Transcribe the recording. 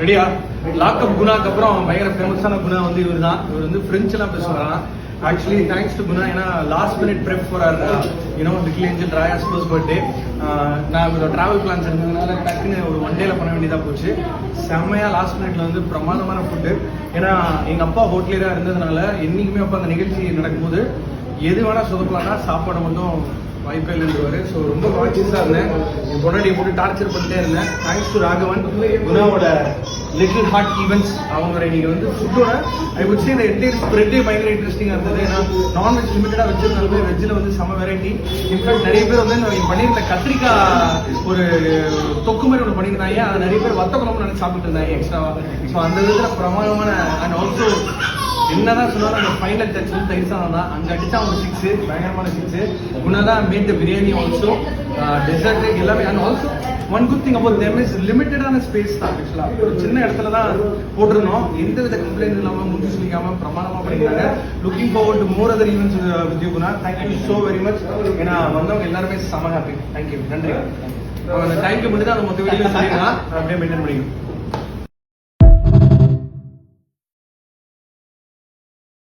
ரெடியா? லாக்அப் குணாக்கு அப்புறம் பயங்கர ஃபேமஸான குணா வந்து இவர் தான். இவர் வந்து ஃப்ரெஞ்சுலாம் பேசுவாராம். Actually thanks to Guna. ஏன்னா last minute prep for our little angel Raya's first birthday. நான் ஒரு டிராவல் பிளான்ஸ் இருந்ததுனால டக்குன்னு ஒரு ஒன் டேல பண்ண வேண்டியதாக போச்சு. செம்மையா லாஸ்ட் மினிட்ல வந்து பிரமாதமான ஃபுட்டு. ஏன்னா எங்க அப்பா ஹோட்டலியராக இருந்ததுனால என்னைக்குமே அப்பா அந்த நிகழ்ச்சி நடக்கும்போது எது வேணா சொதப்பலாம்னா சாப்பாடு மட்டும் வாய்ப்பே இல்லைன்றவாரு. ஸோ ரொம்ப கான்சியஸாக இருந்தேன். என் பொண்டாட்டியை போட்டு டார்ச்சர் பண்ணிட்டே இருந்தேன். தேங்க்ஸ் டு ராகவன், குணாவோட லிட்டில் ஹார்ட் ஈவெண்ட்ஸ். அவங்களோட இன்னைக்கு வந்து ஃபுட்டோட ஐ வுட் சே இந்த என்டையர் ஸ்ப்ரெட்டே பயங்கர இன்ட்ரெஸ்டிங்காக இருந்தது. ஏன்னா நான்வெஜ் லிமிட்டடாக வச்சிருந்தாலுமே வெஜ்ஜில் வந்து செம வெரைட்டி. இன்ஃபேக்ட் நிறைய பேர் வந்து பண்ணியிருந்த கத்திரிக்காய் ஒரு தொக்கு மாதிரி ஒன்று பண்ணியிருந்தாங்க. அதை நிறைய பேர் வத்த குழம்பு நினைச்சு சாப்பிட்டு இருந்தாங்க எக்ஸ்ட்ராவாக. ஸோ அந்த விதத்தில் பிரமாதமான அண்ட் ஆல்சோ என்னதான் சொன்னாலும் அந்த ஃபைனல் டச் வந்து தயிர்சாதம் தான். அங்கே அடிச்சா அவங்க 6 பயங்கரமான 6. குணாதான் made the biryani also dessert எல்லாமே. And also one good thing about them is லிமிட்டடான ஸ்பேஸ் தான். ஆக்சுவலாக ஒரு சின்ன இடத்துல தான் போட்டிருந்தோம். எந்த வித கம்ப்ளைண்ட் இல்லாமல் முடிஞ்சு சொல்லிக்காமல் பிரமாணமாக பண்ணியிருக்காங்க. Looking forward to more other events with you Guna. Thank you so very much. ஏன்னா வந்தவங்க எல்லாருமே செம ஹாப்பி. தேங்க்யூ, நன்றி. அந்த டைம்க்கு மட்டும் தான் அந்த மொத்த வீடியோ சொல்லிடலாம். அப்படியே மெயின்டைன் பண்ணிக்கணும்.